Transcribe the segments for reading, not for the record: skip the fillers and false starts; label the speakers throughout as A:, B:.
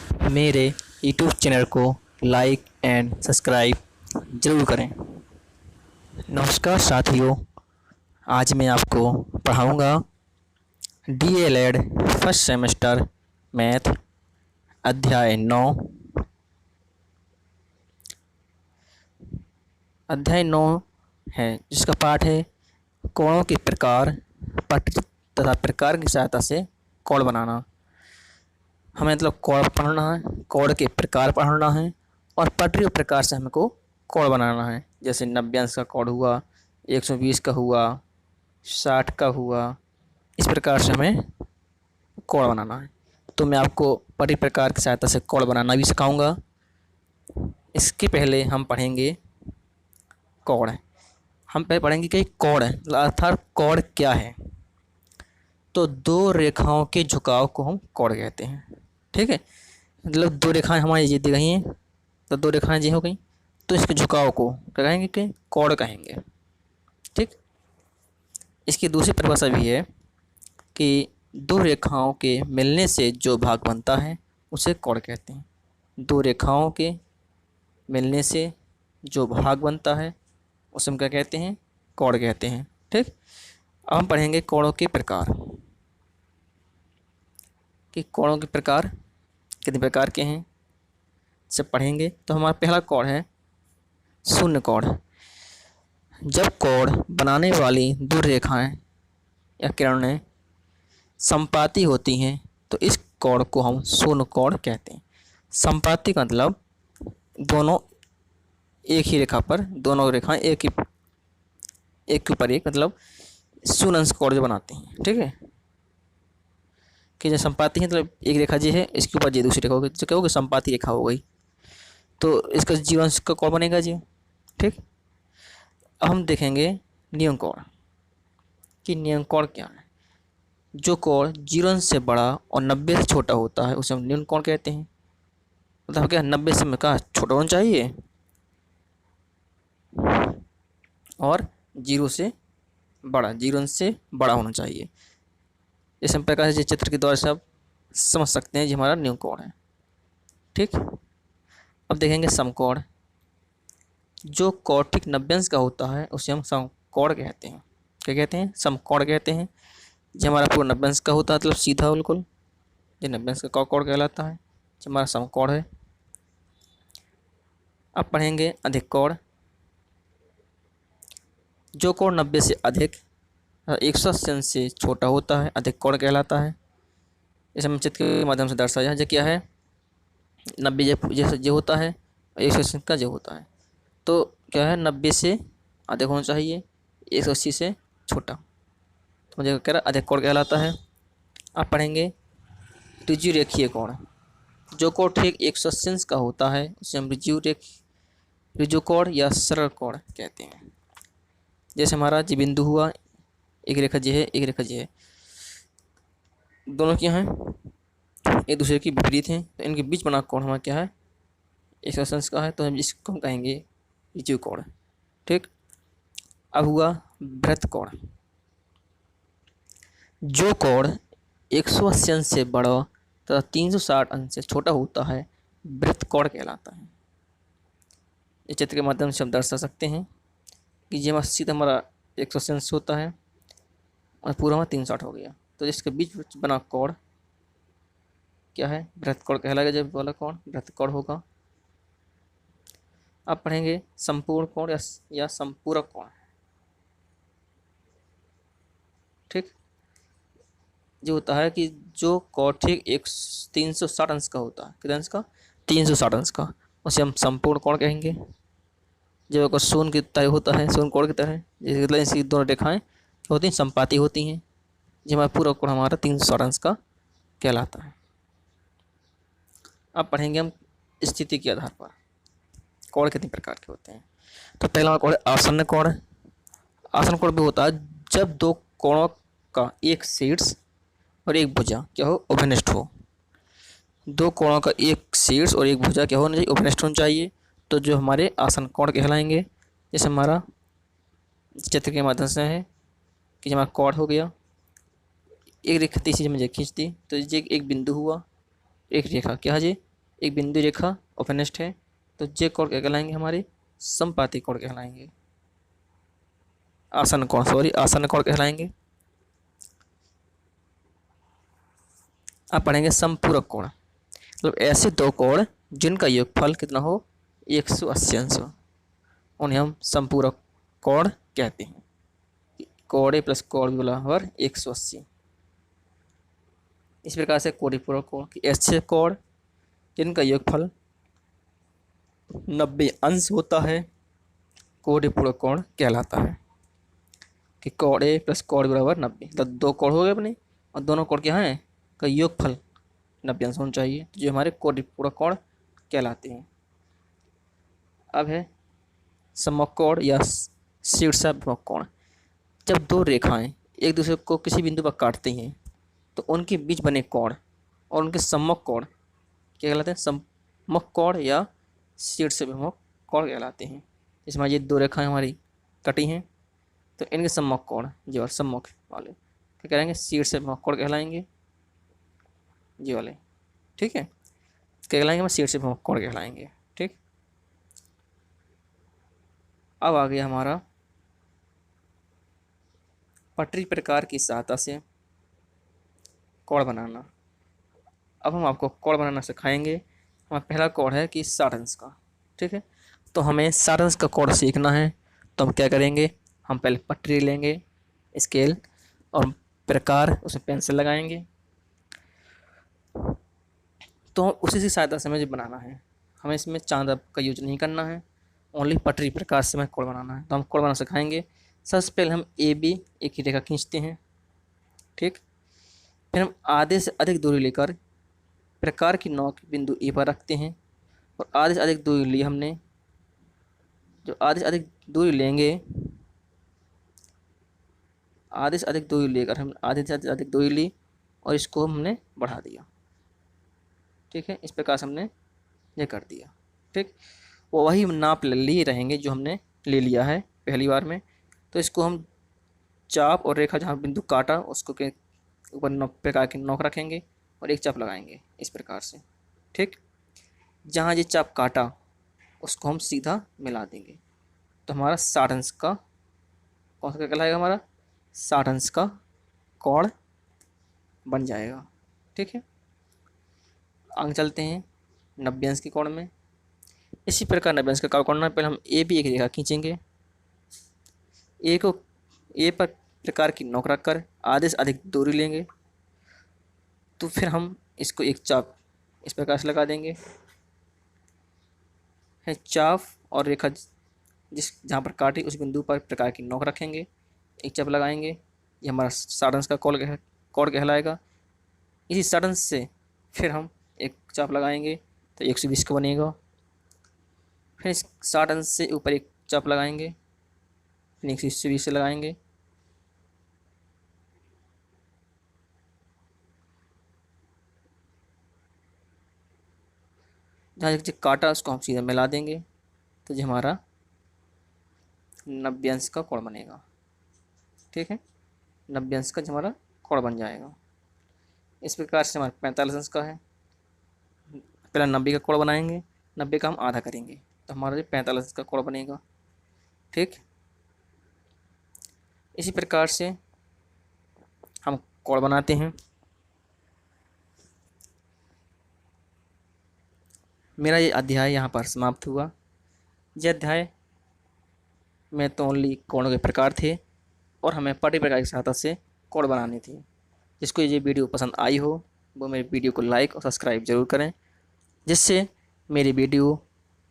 A: मेरे YouTube channel को like and subscribe ज़रूर करें। नमस्कार साथियों, आज मैं आपको पढ़ाऊँगा DLED फर्स्ट सेमेस्टर मैथ अध्याय 9। अध्याय 9 है जिसका पाठ है कोणों के प्रकार, पट्टी तथा प्रकार की सहायता से कोण बनाना। हमें मतलब कोण पढ़ना है, कोण के प्रकार पढ़ना है और पटरी प्रकार से हमको कोण बनाना है। जैसे 90 अंश का कोण हुआ, 120 का हुआ, 60 का हुआ, इस प्रकार से हमें कोण बनाना है। तो मैं आपको पटरी प्रकार की सहायता से कोण बनाना भी सिखाऊंगा। इसके पहले हम पढ़ेंगे कोण। हम पहले पढ़ेंगे कि कोण अर्थात कोण क्या है। तो दो रेखाओं के झुकाव को हम कोण कहते हैं। ठीक है, मतलब दो रेखाएं हमारी ये दी गई हैं, तो दो रेखाएं ये हो गई, तो इसके झुकाव को क्या कहेंगे कि कोण कहेंगे। ठीक, इसकी दूसरी परिभाषा भी है कि दो रेखाओं के मिलने से जो भाग बनता है उसे कोण कहते हैं। दो रेखाओं के मिलने से जो भाग बनता है उसे हम क्या कहते हैं, कोण कहते हैं। ठीक, अब हम पढ़ेंगे कोणों के प्रकार कि कोणों के प्रकार कितने प्रकार के हैं सब पढ़ेंगे। तो हमारा पहला कोण है शून्य कोण। जब कोण बनाने वाली दो रेखाएं या किरणें संपाती होती हैं तो इस कोण को हम शून्य कोण कहते हैं। संपाती का मतलब दोनों एक ही रेखा पर, दोनों रेखाएं एक के ऊपर एक, मतलब शून्य अंश कोण जो बनाते हैं। ठीक है, कि जो संपाती है मतलब एक रेखा जी है, इसके ऊपर जी दूसरी रेखा होगी, तो क्या होगी, संपाती रेखा हो गई, तो इसका जीरो अंश का कोण बनेगा जी। ठीक, अब हम देखेंगे नियम कोण कि नियम कोण क्या है। जो कोण 0 से बड़ा और 90 से छोटा होता है उसे हम न्यून कोण कहते हैं। मतलब क्या, 90 से में का छोटा होना चाहिए और 0 से बड़ा होना चाहिए। इस प्रकार से चित्र के द्वारा से आप समझ सकते हैं जी हमारा न्यून कोण है। ठीक, अब देखेंगे समकोण। जो कोण ठीक 90 अंश का होता है उसे हम समकोण कहते हैं। क्या कहते हैं, समकोण कहते हैं। जो हमारा पूरा 90 अंश का होता है मतलब सीधा बिल्कुल, ये 90 अंश का कोण कहलाता है, जो हमारा समकोण है। अब पढ़ेंगे अधिक कोण। जो कोण 90 से अधिक 180 अंश से छोटा होता है अधिक कोण कहलाता है। इसे हम चित्र के माध्यम से दर्शाया जो क्या है, 90 जैसे जो होता है 180 का जो होता है, तो क्या है 90 से अधिक होना चाहिए, 180 से छोटा, तो मुझे कह रहा अधिक कोण कहलाता है। आप पढ़ेंगे ऋजु रेखीय कोण। जो कोण ठीक 180 अंश का होता है उसे हम ऋजु कोण या सरल कोण कहते हैं। जैसे हमारा जी बिंदु हुआ, एक रेखा जी है, एक रेखा जी है, दोनों क्या हैं, एक दूसरे की विपरीत हैं, तो इनके बीच बना कोण हमारा क्या है, 180 अंश का है, तो हम इसको हम कहेंगे ऋजु कोण। ठीक, अब हुआ वृत्त कोण। जो कोण 180 अंश से बड़ा तथा 360 अंश से छोटा होता है वृत्त कोण कहलाता है। इस चित्र के माध्यम से हम दर्शा सकते हैं कि ये हमारा सीधा हमारा 180 अंश होता है और पूरा हमारा 360 हो गया, तो इसके बीच बना कोण क्या है, वृत्त कोण कहलाएगा। जब वाला कोण वृत्त कोण होगा। अब पढ़ेंगे संपूर्ण कोण या संपूरक कोण। ठीक, जो होता है कि जो कोण ठीक 360 अंश का होता है, कितने अंश का, 360 अंश का, उसे हम संपूर्ण कोण कहेंगे। जब अगर शून्य की तरह होता है, शून्य कोण की तरह, जैसे मतलब इसकी दोनों रेखाएं होती हैं संपाती होती हैं, जो हमारा पूरा कोण हमारा 360 अंश का कहलाता है। अब पढ़ेंगे हम स्थिति के आधार पर कोण कितने प्रकार के होते हैं। तो पहला कोण है आसन्न कोण। आसन्न कोण भी होता है जब दो कोणों का एक शीर्ष और एक भुजा क्या हो, उभयनिष्ठ हो। दो कोणों का एक शीर्ष और एक भुजा क्या होना चाहिए, उभयनिष्ठ होना चाहिए, तो जो हमारे आसन कोण कहलाएंगे। जैसे हमारा चित्र के माध्यम से है कि हमारा कोण हो गया, एक रेखा तीसरी मुझे खींच दी, तो ये एक बिंदु हुआ, एक रेखा क्या है जी, एक बिंदु रेखा उपनिष्ठ है, तो ये कोण क्या कहलाएंगे, हमारे समपाती कोण कहलाएंगे, आसन कोण कहलाएंगे। अब पढ़ेंगे समपूरक कोण, मतलब ऐसे दो कोण जिनका योगफल कितना हो 180 अंश हो, उन्हें हम समपूरक कोण कहते हैं। कोण ए प्लस कोण बी बराबर 180। इस प्रकार से कोटिपूरक कोण की ऐसे कोण जिनका योगफल 90 अंश होता है कोटिपूरक कोण कहलाता है। कि कोण ए प्लस कोण बराबर 90, तो दो कोण हो गए अपने, और दोनों कोण क्या हैं का योगफल 90 अंश होना चाहिए, तो जो हमारे कोटिपूरक कोण कहलाते हैं। अब है समकोण या शीर्षाभिमुख कोण। जब दो रेखाएं एक दूसरे को किसी बिंदु पर काटती हैं तो उनके बीच बने कोण और उनके सम्मुख कोण क्या कहलाते हैं, सम्मुख कोण या शीर्षाभिमुख कोण कहलाते हैं। इसमें ये दो रेखाएं हमारी कटी हैं तो इनके सम्मुख कोण जी और सम्मुख वाले क्या कहेंगे, शीर्षाभिमुख कोण कहलाएंगे जी वाले, ठीक है, क्या कहलाएंगे, हम शीर्षाभिमुख कोण कहलाएंगे। ठीक, अब आ गया हमारा पटरी प्रकार की सहायता से कोण बनाना। अब हम आपको कोण बनाना सिखाएंगे। हमारा पहला कोण है कि 60 अंश का, ठीक है। तो हमें 60 अंश का कोण सीखना है, तो हम क्या करेंगे, हम पहले पटरी लेंगे, स्केल और प्रकार, उसमें पेंसिल लगाएंगे। तो उसी की सहायता से हमें बनाना है, हमें इसमें चांद का यूज नहीं करना है, ओनली पटरी प्रकार से हमें कोण बनाना है। तो हम कोण बनाना सिखाएंगे। सबसे पहले हम ए बी एक ही रेखा खींचते हैं, ठीक। फिर हम आधे से अधिक दूरी लेकर प्रकार की नोक बिंदु ए पर रखते हैं, और आधे से अधिक दूरी ली हमने, जो आधे से अधिक दूरी लेंगे, आधे से अधिक दूरी लेकर हम आधे से अधिक दूरी ली और इसको हमने बढ़ा दिया, ठीक है। इस प्रकार से हमने ये कर दिया, ठीक। वो वही नाप लिए रहेंगे जो हमने ले लिया है पहली बार में। तो इसको हम चाप और रेखा जहाँ बिंदु काटा उसको के ऊपर प्रकार की नोक रखेंगे और एक चाप लगाएंगे इस प्रकार से, ठीक। जहाँ ये चाप काटा उसको हम सीधा मिला देंगे, तो हमारा 60 अंश का कौन सा कहलाएगा, हमारा 60 अंश का कोण बन जाएगा, ठीक है। आगे चलते हैं 90 अंश के कोण में। इसी प्रकार 90 अंश का कोण, पहले हम ए भी एक रेखा खींचेंगे, ए को ए पर प्रकार की नोक रखकर आधे से अधिक दूरी लेंगे, तो फिर हम इसको एक चाप इस प्रकार से लगा देंगे, है चाप और रेखा जिस जहाँ पर काटी उस बिंदु पर प्रकार की नोक रखेंगे, एक चाप लगाएंगे, ये हमारा 60 अंश का कोण कहलाएगा। इसी 60 अंश से फिर हम एक चाप लगाएंगे तो 120 का बनेगा। फिर इस 60 अंश से ऊपर एक चाप लगाएंगे, फिर 120 से लगाएंगे, जहाँ जो काटा उसको हम सीधा मिला देंगे, तो जो हमारा 90 अंश का कोण बनेगा, ठीक है। 90 अंश का जो हमारा कोण बन जाएगा। इस प्रकार से हमारा 45 अंश का है। पहले 90 का कोण बनाएंगे, 90 का हम आधा करेंगे, तो हमारा 45 अंश का कोण बनेगा, ठीक। इसी प्रकार से हम कोण बनाते हैं। मेरा ये अध्याय यहाँ पर समाप्त हुआ। यह अध्याय में तो ओनली कोणों के प्रकार थे और हमें पटरी प्रकार की सहायता से कोण बनानी थी। जिसको ये वीडियो पसंद आई हो वो मेरे वीडियो को लाइक और सब्सक्राइब जरूर करें, जिससे मेरी वीडियो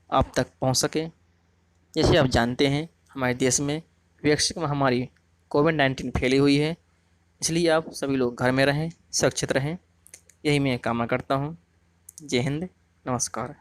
A: आप तक पहुंच सके। जैसे आप जानते हैं हमारे देश में वैश्विक महामारी कोविड-19 फैली हुई है, इसलिए आप सभी लोग घर में रहें, सुरक्षित रहें, यही मैं कामना करता हूँ। जय हिंद, नमस्कार।